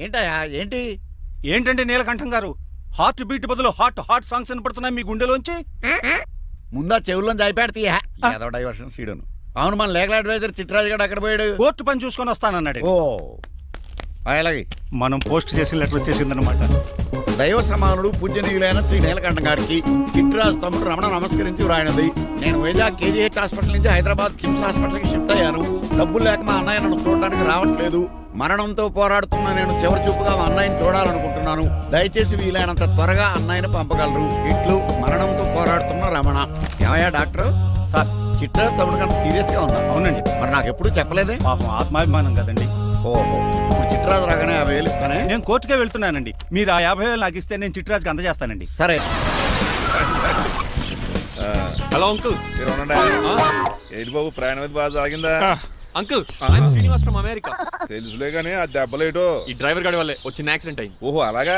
ఏంటయ్యా ఏంటి? ఏంటంటే నీలకంఠం గారు, హార్ట్ బీట్ బదులు హాట్ సాంగ్స్ వినపడుతున్నాయి మీ గుండెలోంచి. ముందా చెవుల్లో జాయిపెడతీయా ఏదో డైవర్షన్ సీడును. అవును, మన లీగల్ అడ్వైజర్ చిట్రాజు గారు అక్కడ పోయాడు. కోర్టు పని చూసుకొని వస్తానన్నాడు. ఓ అలాగే మనం పోస్ట్ చేసిన లెటర్ వచ్చేసిందనమాట. దైవ సమానుడు పూజనీయులైన శ్రీ నీలకంఠం గారికి చిట్రాజు తమ్ముడు రమణ నమస్కరించి వ్రాయినది. నేను వైజాగ్ కేజీహెచ్ హాస్పిటల్ నుంచి హైదరాబాద్ కిమ్స్ హాస్పిటల్కి షిఫ్ట్ అయ్యాను. డబ్బులు లేక మా అన్నయ్య నన్ను చూడడానికి రావట్లేదు. మరణంతో పోరాడుతున్న నేను చివరి చూపుగా మా అన్నయ్యని చూడాలనుకుంటున్నాను. దయచేసి వీలైనంత త్వరగా అన్నయ్యని పంపగలరు. ఇట్లు మరణంతో పోరాడుతున్న రమణ. ఏమయ్యా డాక్టర్ సార్, చిట్రాజు తమ్ముడు అంత సీరియస్ గా ఉందా? అవునండి. మరి నాకు ఎప్పుడు చెప్పలేదే? పాపం ఆత్మాభిమానం కదండి. ఓహో, ఇప్పుడు చిట్రాజు రాగానే 50,000 ఇస్తానే. నేను కోర్టుకే వెళ్తున్నానండి. మీరు ఆ 50,000 నాకు ఇస్తే నేను చిట్రాజుకి అందజేస్తానండి. సరే. Hello uncle. ఏంటి బాబు, ప్రయాణం అయితే బాగా సాగిందా? Uncle, I'm Srinivas from America. తెలుసులే గానీ ఆ దెబ్బలేటో ఈ డ్రైవర్ గాడి వల్లే వచ్చిన యాక్సిడెంట్ అయింది. ఓహో అలాగా.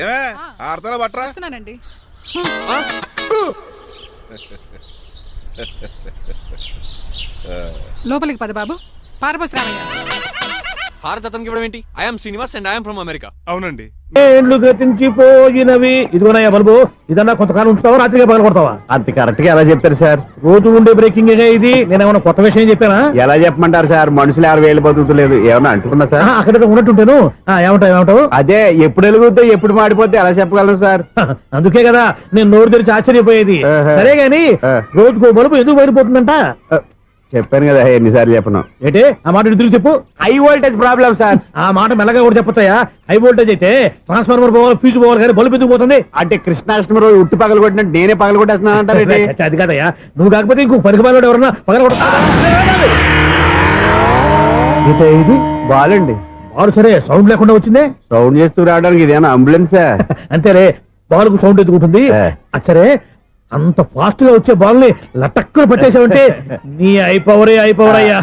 ఏమే ఆడతారా బట్రా? లోపలికి పద బాబు. పారబోసి రామయ్య. భారత్ అతనికి ఇవ్వడం ఏంటి? I'm Srinivas and I'm from America. అవునండి. ఏళ్ళు గతించిపోయినవి. ఇదిగోనయ్యా బల్బు, ఇదన్నా కొంతకాలం ఉంచుతావా, రాత్రిగా పగల కొడతావా? అంత కరెక్ట్ గా ఎలా చెప్పారు సార్? రోజు ఉండే బ్రేకింగ్ ఇది. నేనేమన్నా కొత్త విషయం చెప్పానా? ఎలా చెప్పమంటారు సార్? మనుషులు 60,000 బతుకుతలేదు. ఏమన్నా అంటున్నా సార్? అక్కడ ఉన్నట్టుంటాను. ఏమంటావు? అదే ఎప్పుడు వెలుగుతో ఎప్పుడు మాడిపోతే ఎలా చెప్పగలను సార్? అందుకే కదా నేను నోరు తెరిచి ఆశ్చర్యపోయేది. సరే గాని రోజుకో బల్బు ఎందుకు బయటపోతుందంట? చెప్పాను కదా ఎన్నిసార్లు చెప్పను. ఏంటి ఆ మాట ఎదురు చెప్పు. High voltage problem sir. ఆ మాట మెల్లగా కూడా చెప్పొచ్చాయా? హై వోల్టేజ్ అయితే ట్రాన్స్ఫార్మర్ పోవాలి, ఫ్యూజ్ పోవాలి, కానీ బల్బు ఎందుకు పోతుంది? అంటే కృష్ణాష్టమి రోజు ఉట్టి పగలు కొట్టినట్టు నేనే పగలు కొట్టేస్తున్నానంటారు. అది కాదయ్యా, నువ్వు కాకపోతే ఇంకో పనికి బాలు ఎవరన్నా పగల కొట్ట. ఇది బాలండి. బాలు సరే, సౌండ్ లేకుండా వచ్చిందే. సౌండ్ చేస్తూ రావడానికి ఇదేనా అంబులెన్సా? అంతేలే, బాలుకు సౌండ్ ఎదుగుతుంది. సరే, అంత ఫాస్ట్ గా వచ్చే బాల్ని లటక్కులు పట్టేసావంటే నీ ఐపవరే ఐపవర్ అయ్యా.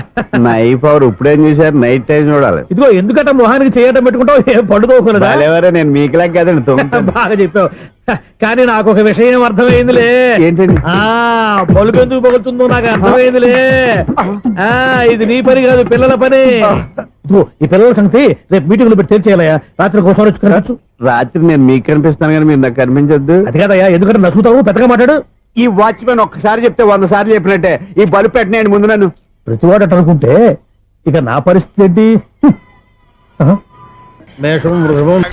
నా ఐపవర్ ఇప్పుడేం చూసారు? నైట్ టైం చూడాలి. ఇదిగో ఎందుకంటే మొహానికి చేయటం పెట్టుకుంటావు, ఏం పడుకోకుండా. నేను మీకులాగా కదండి. బాగా చెప్పావు. కానీ నాకు ఒక విషయం అర్థమైందిలే. ఏంటండి? బల్బు ఎందుకు పగులుతుందో నాకు అర్థమైందిలే. ఇది నీ పని కాదు, పిల్లల పని. ఈ పిల్లల సంగతి రేపు మీటింగ్ లో పెట్టి తెలిసేయాలయ్యా. రాత్రి ఒకసారి వచ్చుకోవచ్చు. రాత్రి నేను మీకు కనిపిస్తాను కానీ మీరు నాకు కనిపించొద్దు. అది కాదయ్యా, ఎందుకంటే నచ్చుతావు, పెద్దగా మాట్లాడు. ఈ వాచ్మెన్ ఒక్కసారి చెప్తే 100 సార్లు చెప్పినట్టే. ఈ బల్బు పెట్టినాయండి ముందు నన్ను. ప్రతివాడు అట్ట అనుకుంటే ఇక నా పరిస్థితి ఏంటి? మేషం వృషభం.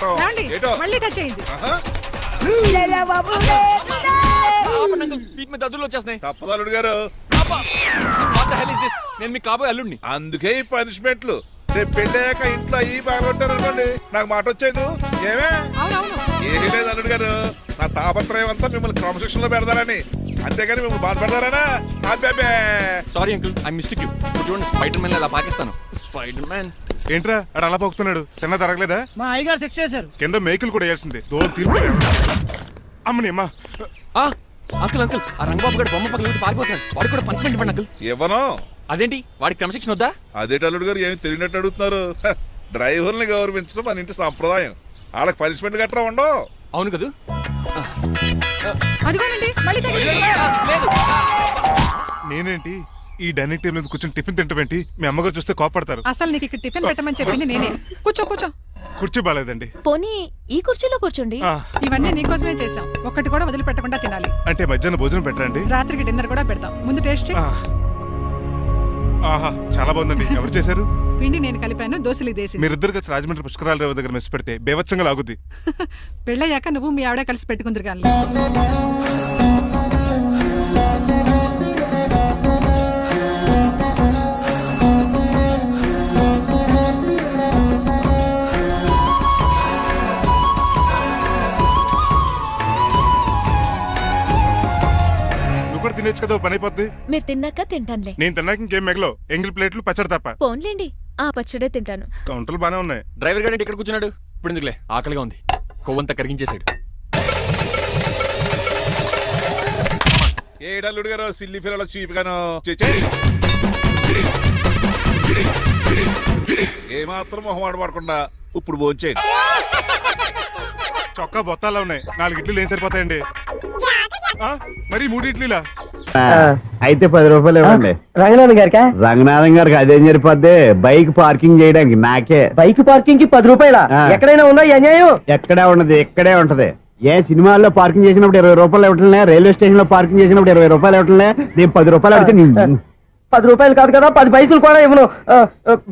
మళ్ళీ టచ్ అయింది. వచ్చేస్తున్నాయి. తప్పదు అల్లుడు గారు. నేను మీకు కాబోయే అల్లుడిని. అందుకే ఈ పనిష్మెంట్లు. రేపు పెళ్ళాక ఇంట్లో అయ్యి బాగుంటారు అనుకోండి, నాకు మాట వచ్చేది. ఏమే ఏమీ లేదు అల్లుడు గారు, నా తాపత్రయం అంతా మిమ్మల్ని క్రమశిక్షణ లో పెడతారని, అంతేగాని మిమ్మల్ని బాధపడతారనా? అబ్బే sorry uncle, I mistake you. చూడండి, స్పైడర్ మ్యాన్ అలా పాకిస్తాను. స్పైడర్ మ్యాన్ ఏంట్రా అడు అలా పోతున్నాడు? తిన్న తరగలేదా? మా అయ్యగారు సెక్స్ చేశారు. కింద మేకులు కూడా వేయాల్సిందే. దూరం తీర్పు. అమ్మని అమ్మా. అంకుల్ అంకుల్, ఆ రంగబాబు గారు బొమ్మ పక్కన పారిపోతున్నాడు. వాడికి కూడా పనిష్మెంట్ ఇవ్వండి అంకుల్. ఇవ్వను. అదేంటి, వాడికి క్రమశిక్షణ వద్దా? అదేంటి అల్లుడు గారు, ఏమి తెలియనట్టు అడుగుతున్నారు? డ్రైవర్ని గౌరవించడం మన ఇంటి సంప్రదాయం. వాళ్ళకి పనిష్మెంట్ గట్రా ఉండవు. అవును కదా. నేనేంటి ఈ డైనింగ్ టేబుల్ మీద కూర్చొని టిఫిన్ తింటామేంటి? మీ అమ్మగారు చూస్తే కోపడతారు. అసలు నీకు ఇక్కడ టిఫిన్ పెట్టమని చెప్పింది నేనే. కూర్చో కూర్చో. కుర్చీ బాలేదండి. పోనీ ఈ కుర్చీలో కూర్చోండి. ఇవన్నీ నీకోసమే చేసాం, ఒక్కటి కూడా వదిలిపెట్టకుండా తినాలి. అంటే మధ్యాహ్నం భోజనం పెట్టండి, రాత్రికి డిన్నర్ కూడా పెడతాం. ముందు టేస్ట్. ఆహా, చాలా బాగుందండి. ఎవరు చేశారు? పిండి నేను కలిపాను, దోశలు దేశం. మీరిద్దరు కలిసి రాజమండ్రి పుష్కరాల రేవు దగ్గర మెస్ పెడితే బేవచ్చంగా లాగుద్ది. పెళ్ళయ్యాక నువ్వు మీ ఆవిడ కలిసి పెట్టుకుందరు కానీ. తినేచ్చు కదా, పని అయిపోద్ది. మీరు తిన్నాక తింటానులే. నేను తిన్నాక ఇంకేం మిగలవు. ఎంగిల్ ప్లేట్లు, పచ్చడి తప్ప. పోన్లేండి, ఆ పచ్చడే తింటాను. కౌంటర్లు బానే ఉన్నాయి. డ్రైవర్ గారు ఇక్కడ కూర్చున్నాడు. ఇప్పుడు ఎందుకులే, ఆకలిగా ఉంది. కొవ్వంతా కరిగించేశాడు. ఏడల్లుడు గారు సిల్లి ఫిల్లలో చీపిగాను ఏమాత్రం మొహమాట పడకుండా ఇప్పుడు భోంచేయండి. చొక్కా బొత్తాలా ఉన్నాయి. 4 ఇడ్లీలు ఏం సరిపోతాయండి? మరి 3 ఇడ్లీలా? అయితే 10 రూపాయలు ఇవ్వండి. రంగనాథన్ గారికా? రంగనాథం గారికి అదేం సరిపోద్ది, బైక్ పార్కింగ్ చేయడానికి నాకే. బైక్ పార్కింగ్ కి 10 రూపాయల? ఆ. ఎక్కడైనా ఉందా ఈ అన్యాయం? ఎక్కడే ఉండదు, ఇక్కడే ఉంటది. ఏ సినిమాల్లో పార్కింగ్ చేసినప్పుడు 20 రూపాయలు ఇవ్వట్లే, రైల్వే స్టేషన్ లో పార్కింగ్ చేసినప్పుడు 20 రూపాయలు ఇవ్వట్లే, నేను 10 రూపాయలు అడిగితే 10 రూపాయలు కాదు కదా, 10 పైసలు కూడా ఇవ్వను.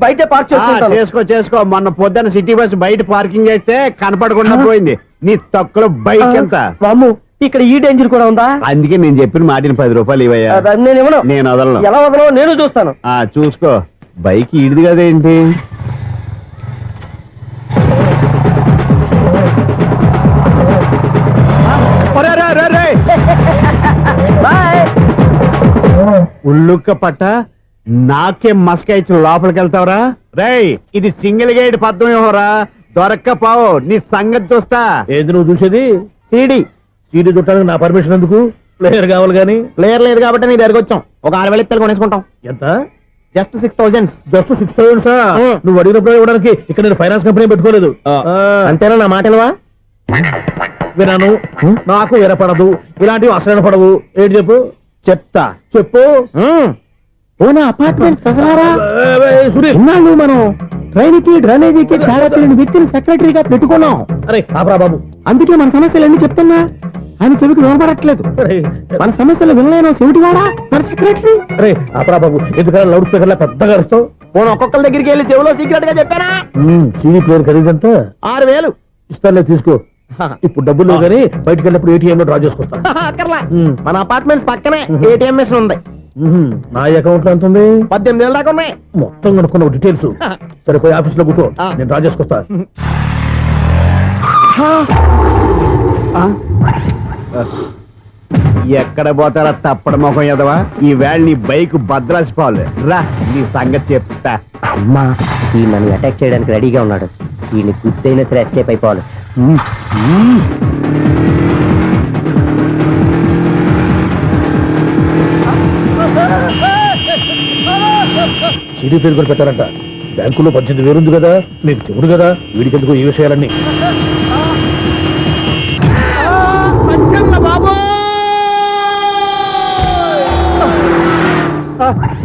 బయట పార్క్ చేసుకుంటాను. చేసుకో. మొన్న పొద్దున్న సిటీ బస్ బయట పార్కింగ్ చేస్తే కనపడకుండా పోయింది. నీ తక్కువ బైక్ ఎంత? మాము ఇక్కడ ఈ డేంజర్ కూడా ఉందా? అందుకే నేను చెప్పిన మాటిని 10 రూపాయలు ఇవ్వయ్యా. నేను ఇవ్వను. నేను వదలను. ఎలా వదలను నేను చూస్తాను. చూసుకో. బైక్ ఈడిది కదేంటి? ఉల్లుక్క పట్ట నాకే మస్క ఇచ్చిన లోపలికి వెళ్తావరా? రేయ్, ఇది సింగిల్ గేట్ పద్మం ఇవ్వరా, దొరక్కపోవు నీ సంగతి చూస్తా. ఏది నువ్వు చూసేది? సీడీ చుట్టానికి నా పర్మిషన్ ఎందుకు? ప్లేయర్ కావాలి గానీ. ప్లేయర్ లేదు కాబట్టి నీ దగ్గరకు వచ్చాం. ఒక 6,000 ఇత్తలు కొనేసుకుంటాం. ఎంత? జస్ట్ 6,000. Just 6,000 sir? నువ్వు అడిగినప్పుడు ఇవ్వడానికి ఇక్కడ నేను ఫైనాన్స్ కంపెనీ పెట్టుకోలేదు. అంతేనా? నా మాట వినవా? వినాను. నాకు వినపడదు. ఇలాంటివి అసలు పడవు. ఏంటి చెప్పు. చెప్తా. చెప్పు. అపార్ట్మెంట్స్ సురేష్, మనం ట్రైన్కి డ్రైనేజీకి తేడా తెలియని వ్యక్తిని సెక్రటరీగా పెట్టుకున్నాం. అరే ఆపరా బాబు, అందుకే మన సమస్యలన్నీ చెప్తున్నా. ఆయన చెవికి వినపడట్లేదు. మన సమస్యలు వినలేను చెవిటివాడా మన సెక్రటరీ. అరే ఆపరా బాబు, ఎందుకన్నా లౌడ్ స్పీకర్ లా పెద్దగా అరుస్తావు? పోను ఒక్కొక్కరి దగ్గరికి వెళ్ళి చెవిలో సీక్రెట్ గా చెప్పానా? CD player ఖరీదంతా 6,000. ఇస్తానులే, తీసుకో. ఇప్పుడు డబ్బులు లేవు కానీ బయటకు వెళ్ళినప్పుడు ఏటీఎం లో డ్రా చేసుకొస్తా. అక్కర్లా. మన అపార్ట్మెంట్స్ పక్కనే ఏటీఎం మిషన్ ఉంది. నా అకౌంట్ లో ఎంత ఉంది? 18,000 దాకా ఉన్నాయి. మొత్తం కనుక్కున్న డీటెయిల్స్. సరే పోయి ఆఫీస్ లో కూర్చో, నేను డ్రా చేసుకొస్తా. ఎక్కడ పోతారా తప్పడ మొఖం ఎదవా? ఈ వేళ నీ బైక్ భద్రాసిపోవాలి. రా, నీ సంగతి చెప్తా. అమ్మా, ఈ నన్ను అటాక్ చేయడానికి రెడీగా ఉన్నాడు. ఈయన గుర్తైనా సరే ఎస్కేప్ అయిపోవాలి. సీడీ పేరు కూడా పెట్టారంట. బ్యాంకులో 18,000 ఉంది కదా, నీకు చెవుడు కదా, వీడికి ఎందుకు ఈ విషయాలన్నీ?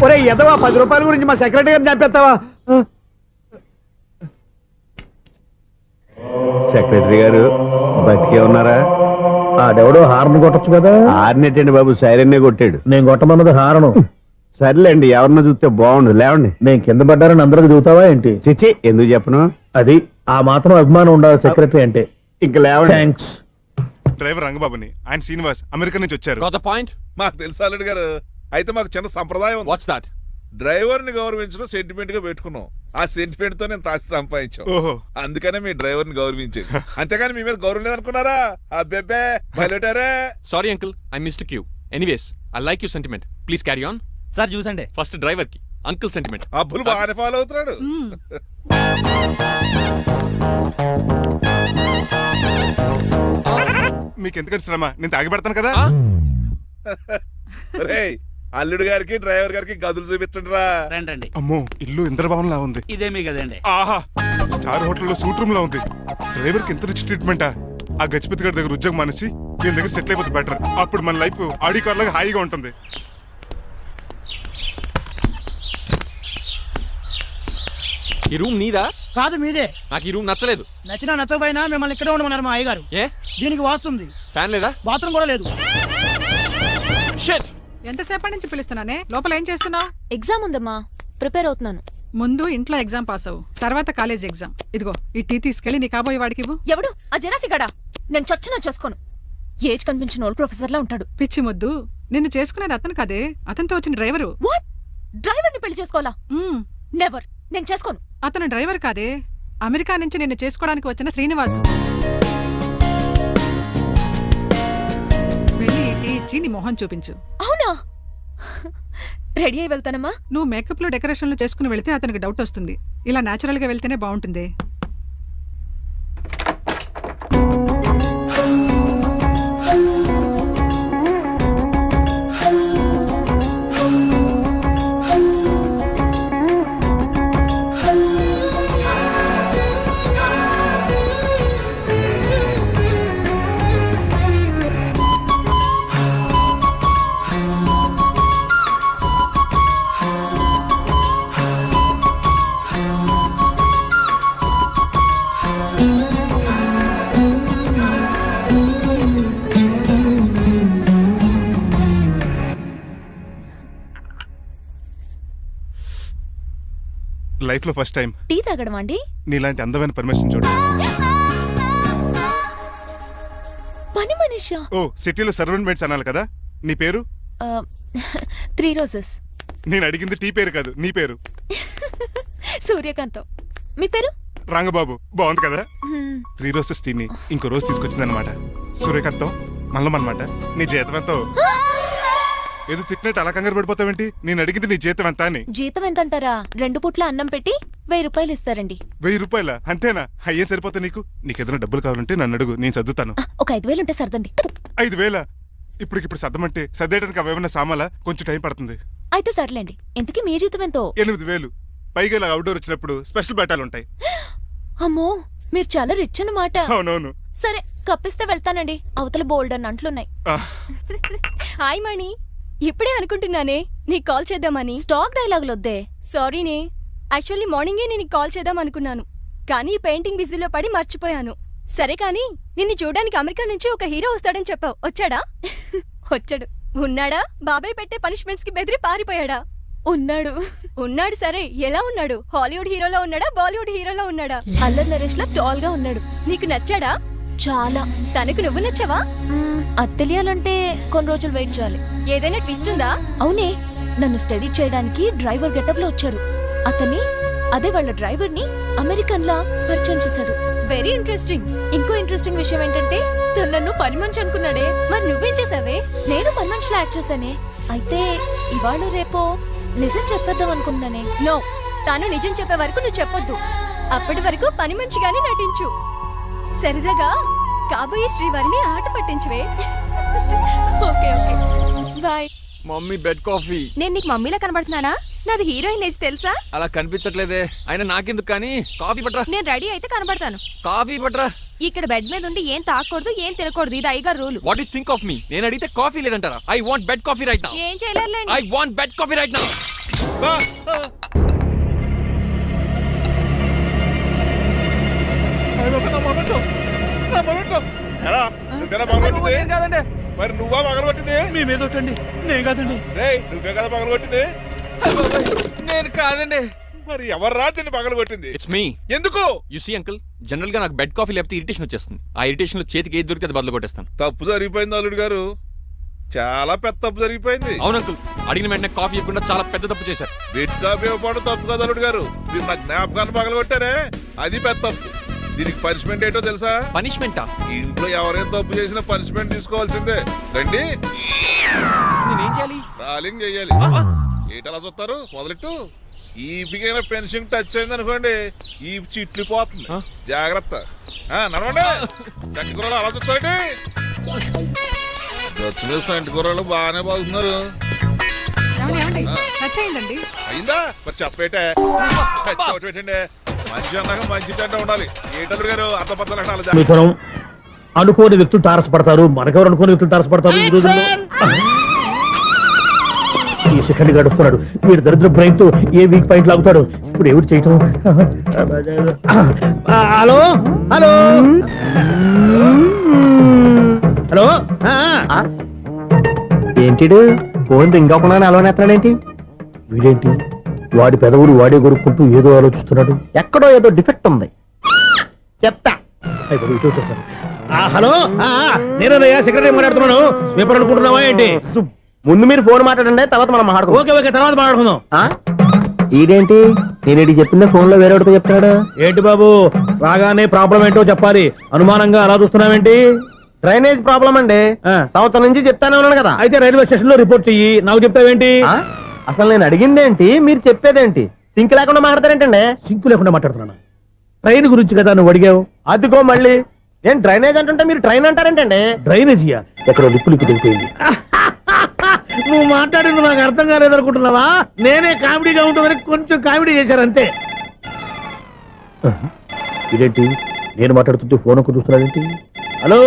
ఒరే ఎదవా, 10 రూపాయల గురించి మా సెక్రటరీ గారిని చంపేస్తావా? సెక్రటరీ గారు బతికే ఉన్నారా? ఆడెవడో హార్న్ కొట్టచ్చు కదా. ఆరినెట్టండి బాబు, సైరన్నే కొట్టాడు. నేను కొట్టమన్నది హారను. సర్లేండి, ఎవరన్నా చూస్తే బాగుండు. లేవండి. నేను కింద పడ్డారని అందరికి చూతావా ఏంటి? చిచ్చి, ఎందుకు చెప్పను? అది ఆ మాత్రం అభిమానం ఉండాలి సెక్రటరీ అంటే. ఇంకా లేవండి. థ్యాంక్స్. డ్రైవర్ రంగబాబుని, ఆయన శ్రీనివాస్ అమెరికా నుంచి వచ్చారు. Got the point? మాకు తెలుసు అల్లుడు గారు. అయితే మాకు చిన్న సంప్రదాయం ఉంది. What's that? డ్రైవర్ ని గౌరవించడం సెంటిమెంట్ గా పెట్టుకున్నాం. ఆ సెంటిమెంట్ తో నేను తాసి సంపాదించాం. ఓహో. అందుకనే మీ డ్రైవర్ ని గౌరవించేది. అంతేగాని మీ మీద గౌరవం లేదనుకున్నారా? అబ్బెబ్బే బయలుటారే. Sorry, uncle. I mistook you. Anyways, I like your sentiment. Please carry on. Sir చూసండి. First driver ki. Uncle sentiment. Abbulu బాగానే ఫాలో అవుతున్నాడు. మీకు ఎందుకంటే శ్రమ, నేను తాగి పెడతాను కదా. రేయ్, అల్లుడు గారికి డ్రైవర్ గారికి గదులు చూపించండి రా. రండి. అమ్మో, ఇల్లు ఇంద్రభవన్ లా ఉంది. ఇదేమీ కదండి. ఆహా, స్టార్ హోటల్లో సూట్ రూమ్ లా ఉంది. డ్రైవర్ కి ఎంత రిచ్ ట్రీట్మెంటా? ఆ గజపతి గారి దగ్గర ఉద్యోగం మానేసి వీళ్ళ దగ్గర సెటిల్ అయిపోతే బెటర్. అప్పుడు మన లైఫ్ ఆడి కార్ లాగా హాయిగా ఉంటుంది. ఈ రూమ్ నీదా? కాదు మీదే. నాకు ఈ రూమ్ నచ్చలేదు. నచ్చినా నచ్చకపోయినా మిమ్మల్ని ఇక్కడే ఉండమన్నారు మా అయ్యగారు. ఏ దీనికి వాస్తుంది. ఫ్యాన్ లేదా? బాత్రూమ్ కూడా లేదు. షిట్. ఎంతసేపటి నుంచి పిలుస్తున్నానే? లోపల ఏం చేస్తున్నావు? ఎగ్జామ్ ఉందమ్మా, ప్రిపేర్ అవుతున్నాను. ముందు ఇంట్లో ఎగ్జామ్ పాస్ అవ్వు, తర్వాత కాలేజ్ ఎగ్జామ్. ఇదిగో ఈ టీ తీసుకెళ్లి నీ కాబోయే వాడికి ఇవ్వు. ఎవడు ఆ జరాఫిగాడా? నేను చచ్చినా చేసుకోను. ఏజ్ కనిపించిన ఓల్డ్ ప్రొఫెసర్ లా ఉంటాడు. పిచ్చి ముద్దు, నిన్ను చేసుకునేది అతను కాదే, అతనితో వచ్చిన డ్రైవరు. వాట్? డ్రైవర్ ని పెళ్లి చేసుకోవాలా? మ్మ్. నెవర్. నేను చేసుకోను. అతను డ్రైవర్ కాదే, అమెరికా నుంచి నిన్ను చేసుకోవడానికి వచ్చిన శ్రీనివాసు. వెళ్ళి ఈ టీ ఇచ్చి నీ మొహం చూపించు. అవునా? రెడీ అయి వెళ్తానమ్మా. నువ్వు మేకప్ లో డెకరేషన్లు చేసుకుని వెళ్తే అతనికి డౌట్ వస్తుంది. ఇలా నేచురల్ గా వెళ్తేనే బాగుంటుంది. లైఫ్ లో ఫస్ట్ టైం టీ తాగడం అండి? నీలాంటి అందమైన పర్మిషన్ చూడు. పని మనిషా? ఓ సిటీలో సర్వెంట్ మేట్స్ అనాలి కదా. నీ పేరు? 3 రోజెస్. నేను అడిగింది టీ పేరు కాదు, నీ పేరు. సూర్యకాంతం. మీ పేరు? రంగబాబు. బాగుంది కదా. 3 రోజెస్ టీని ఇంకో రోజు తీసుకొచ్చిందనమాట. సూర్యకాంతం మల్లం అనమాట. నీ జీతం ఎంతో? ఏదో తిట్టినట్టు అలా కంగారు పడిపోతావేంటి? నేను అడిగింది నీ జీతం ఎంత అని. జీతం ఎంత అంటారా? 2 పూట్ల అన్నం పెట్టి 1000 రూపాయలు ఇస్తారండి. 1000 రూపాయల? అంతేనా? అయ్యే సరిపోతా నీకు. నీకేదైనా డబ్బులు కావాలంటే నన్ను అడుగు, నేను చదువుతాను. ఒక 5000 ఉంటే సర్దండి. 5000? ఇప్పుడు సర్దమంటే సర్దేయడానికి అవేమన్నా సామాలా? కొంచెం టైం పడుతుంది. అయితే సర్లేండి. ఇంతకీ మీ జీతం ఎంతో? 8000. పైగా ఇలా అవుట్డోర్ వచ్చినప్పుడు స్పెషల్ బట్టాలు ఉంటాయి. అమ్మో, మీరు చాలా రిచ్ అన్నమాట. అవునవును. సరే, కప్పిస్తే వెళ్తానండి. అవతల బోల్డ్ అన్న అంట్లున్నాయి. హాయ్ మణి. ఇప్పుడే అనుకుంటున్నానే నీకు కాల్ చేద్దామని. స్టాక్ డైలాగులు వద్దే. సారీనే, యాక్చువల్లీ మార్నింగే నేను కాల్ చేద్దాం అనుకున్నాను, కానీ ఈ పెయింటింగ్ బిజీలో పడి మర్చిపోయాను. సరే కానీ నిన్ను చూడడానికి అమెరికా నుంచి ఒక హీరో వస్తాడని చెప్పావు. వచ్చాడా? వచ్చాడు. ఉన్నాడా? బాబాయ్ పెట్టే పనిష్మెంట్స్ కి బెదిరి పారిపోయాడా? ఉన్నాడు. ఉన్నాడు. సరే, ఎలా ఉన్నాడు? హాలీవుడ్ హీరోలో ఉన్నాడా, బాలీవుడ్ హీరోలో ఉన్నాడా? అల్లరి నరేష్ లా టాల్ గా ఉన్నాడు. నీకు నచ్చాడా? చాలా. తనకు నువ్వు నచ్చావా? అది తెలియాలంటే కొన్ని రోజులు వెయిట్ చేయాలి. ఏదైనా ట్విస్ట్ ఉందా? అవునే, నన్ను స్టడీ చేయడానికి డ్రైవర్ గెటప్ లో వచ్చాడు. అదే వాళ్ళ డ్రైవర్ ని అమెరికన్ లా పరిచయం చేశాడు. Very interesting. ఇంకో ఇంట్రెస్టింగ్ విషయం ఏంటంటే తను నన్ను పని మనిషి అనుకున్నాడే. మరి నువ్వేం చేసావే? నేను పని మనిషిలో యాక్ట్ చేశానే. అయితే ఇవాళ రేపో నిజం చెప్పేద్దాం అనుకున్నానే. నో, తాను నిజం చెప్పే వరకు నువ్వు చెప్పొద్దు. అప్పటి వరకు పని మనిషిగానే నటించు. సరదాగా కాబోయే శ్రీవారిని ఆట పట్టించువే. Okay okay, bye. Mummy bed coffee. నేను నీకు మమ్మీలా కనబడుతున్నానా? నాది హీరోయిన్ ఏజ్ తెలుసా? అలా కనిపించట్లేదే. అయినా నాకెందుకు కానీ. కాఫీ పట్రా. నేను రెడీ అయితే కనబడతాను. కాఫీ పట్రా. ఇక్కడ బెడ్ మీద ఉండి ఏం తాకూడదు, ఏం తినకూడదు. ఇది అయ్యగారు rule. What you think of me? నేను అడిగితే కాఫీ లేదంటారా? I want bed coffee right now. ఏం చేయలేరులేండి. I want bed coffee right now. కాదండి, మరి నువ్వా పగలగొట్టింది? మీ మీద ఒకటండి. నేను కాదండి. రేయ్, నువ్వే కదా పగలగొట్టింది? నేను కాదండి. మరి ఎవర్రా దీన్ని పగలగొట్టింది? It's me. ఎందుకు? యు సీ అంకుల్, జనరల్ గా నాకు బెడ్ కాఫీ లేకపోతే ఇరిటేషన్ వచ్చేస్తుంది. ఆ ఇరిటేషన్ లో చేతికి ఏది దొరికితే అది బదులు కొట్టేస్తాను. తప్పు జరిగిపోయింది అల్లుడు గారు, చాలా పెద్ద తప్పు జరిగిపోయింది. అవును అంకుల్, అడిగిన వెంటనే కాఫీ ఇవ్వకుండా చాలా పెద్ద తప్పు చేశారు. బెడ్ కాఫీ ఇవ్వడం తప్పు కదా అల్లుడు గారు, మీరు నా జ్ఞాపకాన్ని పగలగొట్టారే, అది పెద్ద తప్పు. దీనికి పనిష్మెంట్ ఏంటో తెలుసా? పనిష్మెంటా? ఇంట్లో ఎవరైనా తప్పు చేసినా పనిష్మెంట్ తీసుకోవాల్సిందే. రండి. నేనేం చేయాలి? రాలింగ్ చెయ్యాలి. ఏంటలా చూస్తారు? మొదలెట్టు. ఈపికైనా పెన్షన్ టచ్ అయింది అనుకోండి, ఈ చిట్లు పోతుంది. జాగ్రత్త. నడవండి. సంటి కూరలు అలా చూస్తారండి. గచ్చు మీద సంటి కూరలు బాగానే బాగుతున్నారు. టచ్ అయిందండి. అయిందా? మరి చెప్పేటే చోటు పెట్టండి. మంచి అన్నాక మంచి తింటా ఉండాలి. ఏంటల్లుడు గారు అర్థపత్రాలు మిథునం, అనుకోని వ్యక్తులు తారసపడతారు. మనకెవరు అనుకోని వ్యక్తులు తారసపడతారు ఈ రోజుల్లో? ఈ సెకండ్ గడుస్తున్నాడు. వీడు దరిద్ర బ్రెయిన్ తో ఏ వీక్ పాయింట్ లాగుతాడు. ఇప్పుడు ఎవరు చేయటం? Hello hello hello. ఏంటిడు ఫోన్ రింగ్ అవ్వకుండా అలవనేస్తాడేంటి? వీడేంటి వాడి పెదవులు వాడే కొరుక్కుంటూ ఏదో ఆలోచిస్తున్నాడు. ఎక్కడో ఏదో డిఫెక్ట్ ఉంది. చెప్తా. హలో, నేనయ్యా సెక్రటరీ మాట్లాడుతున్నాను. స్వీపర్ అనుకుంటున్నావా ఏంటి? ముందు మీరు ఫోన్ మాట్లాడండి, తర్వాత మనం మాట్లాడుకో. ఓకే ఓకే, తర్వాత మాట్లాడుకుందాం. ఇదేంటి నేను చెప్పిందే ఫోన్ లో వేరేవాడితో చెప్తాడు ఏంటి బాబు? రాగానే ప్రాబ్లం ఏంటో చెప్పాలి. అనుమానంగా అలా చూస్తున్నావేంటి? డ్రైనేజ్ ప్రాబ్లం అండి. సంవత్సరం నుంచి చెప్తానే ఉన్నాను కదా. అయితే రైల్వే స్టేషన్ లో రిపోర్ట్ చెయ్యి. నాకు చెప్తావేంటి? అసలు నేను అడిగిందేంటి, మీరు చెప్పేదేంటి? సింక్ లేకుండా మాట్లాడతారేంటండి? సింక్ లేకుండా మాట్లాడుతున్నాను. ట్రైన్ గురించి కదా నువ్వు అడిగావు. అదిగో మళ్ళీ నేను డ్రైనేజ్ అంటుంటే మీరు ట్రైన్ అంటారేంటండి? డ్రైనేజీయా? ఎక్కడో లిప్పు లిప్పు తెలిపోయింది. నువ్వు మాట్లాడింది నాకు అర్థం కాలేదనుకుంటున్నావా? నేనే కామెడీగా ఉంటుందని కొంచెం కామెడీ చేశారు అంతే. ఇదేంటి నేను మాట్లాడుతుంటే ఫోన్ ఒక్క చూస్తున్నావేంటి? హలో,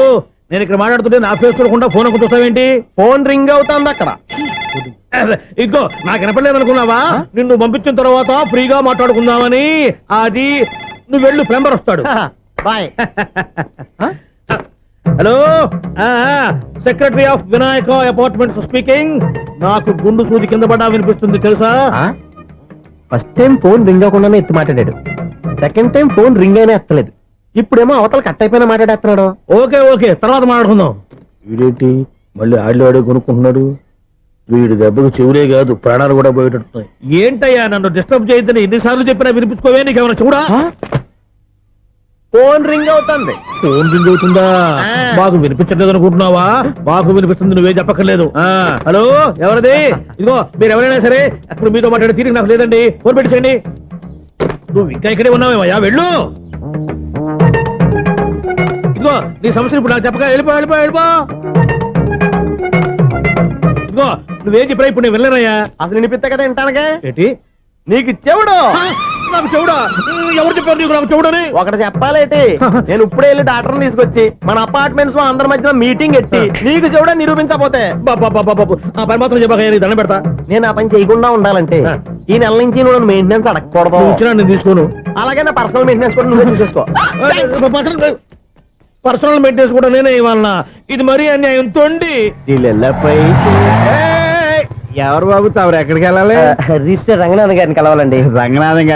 నేను ఇక్కడ మాట్లాడుతుంటే నా ఫేస్ చూడకుండా ఫోన్ ఒక్క చూస్తావేంటి? ఫోన్ రింగ్ అవుతుంది అక్కడ. ఇదిగో నాకు వినపడలేదు అనుకున్నావా? నిన్ను పంపించిన తర్వాత ఫ్రీగా మాట్లాడుకుందామని. అది నువ్వు వెళ్ళు, ప్లంబర్ వస్తాడు. Bye. Hello, secretary of Vinayaka apartments speaking. నాకు గుండు సూది కింద పడ్డా వినిపిస్తుంది తెలుసా? ఫస్ట్ టైం ఫోన్ రింగ్ అవ్వకుండానే ఎత్తి మాట్లాడాడు. సెకండ్ టైం ఫోన్ రింగ్ అయినా ఎత్తలేదు. ఇప్పుడేమో అవతల కట్ అయిపోయినా మాట్లాడేస్తున్నాడు. ఓకే ఓకే, తర్వాత మాట్లాడుకుందాం. వీడేంటి మళ్ళీ ఆడిలో ఆడే కొనుక్కుంటున్నాడు? వీడి దెబ్బకు చెవులే కాదు ప్రాణాలు కూడా పోయేటట్టున్నాయి. ఏంటయ్యా నన్ను డిస్టర్బ్ చేయొద్దని ఎన్నిసార్లు చెప్పినా వినిపించుకోవే, నీకేమైనా చూడా? ఫోన్ రింగ్ అవుతుంది. ఫోన్ రింగ్ అవుతుందా? మాకు వినిపించలేదు అనుకుంటున్నావా? మాకు వినిపిస్తుంది, నువ్వే చెప్పక్కర్లేదు. హలో, ఎవరిది? ఇదిగో మీరు ఎవరైనా సరే అప్పుడు మీతో మాట్లాడే తీరిక నాకు లేదండి. ఫోన్ పెట్టేసేయండి. నువ్వు ఇంకా ఇక్కడే ఉన్నావేమయ్యా, వెళ్ళు. ఇదిగో నీ సమస్యలు ఇప్పుడు నాకు చెప్పక వెళ్ళిపో వెళ్ళిపో వెళ్ళిపో. ఇదిగో నువ్వేం చెప్పరా ఇప్పుడు నేను వెళ్ళానయ్యా. అసలు వినిపిస్తా కదా వింటానుగా. ఏంటి నీకు చెవుడు? నాకు చెవుడా? ఎవరు చెప్పారు నీకు నాకు చెవుడని? ఒకటి చెప్పాలేటి, నేను ఇప్పుడే వెళ్ళి డాక్టర్ని తీసుకొచ్చి మన అపార్ట్మెంట్స్ లో అందరి మధ్యన మీటింగ్ ఎట్టి నీకు చెవుడా నిరూపించకపోతే బాబు ఆ పని మాత్రం చెప్పక నీకు దండం పెడతా. నేను ఆ పని చేయకుండా ఉండాలంటే ఈ నెల నుంచి నువ్వు మెయింటెనెన్స్ అడగకూడదు. నువ్వు ఇచ్చినా నేను తీసుకోను. అలాగే నా పర్సనల్ మెయింటెనెన్స్ కూడా నువ్వే చూసేసుకో. పర్సనల్ మెయింటెనెన్స్ కూడా నేనే ఇవ్వాలన్నా? ఇది మరీ అన్యాయం తొండి. ఎవరు బాబు తమరు ఎక్కడికి వెళ్ళాలి? రిజిస్టర్ రంగనాథన్ గారిని కలవాలండి. రంగనాథన్ గారు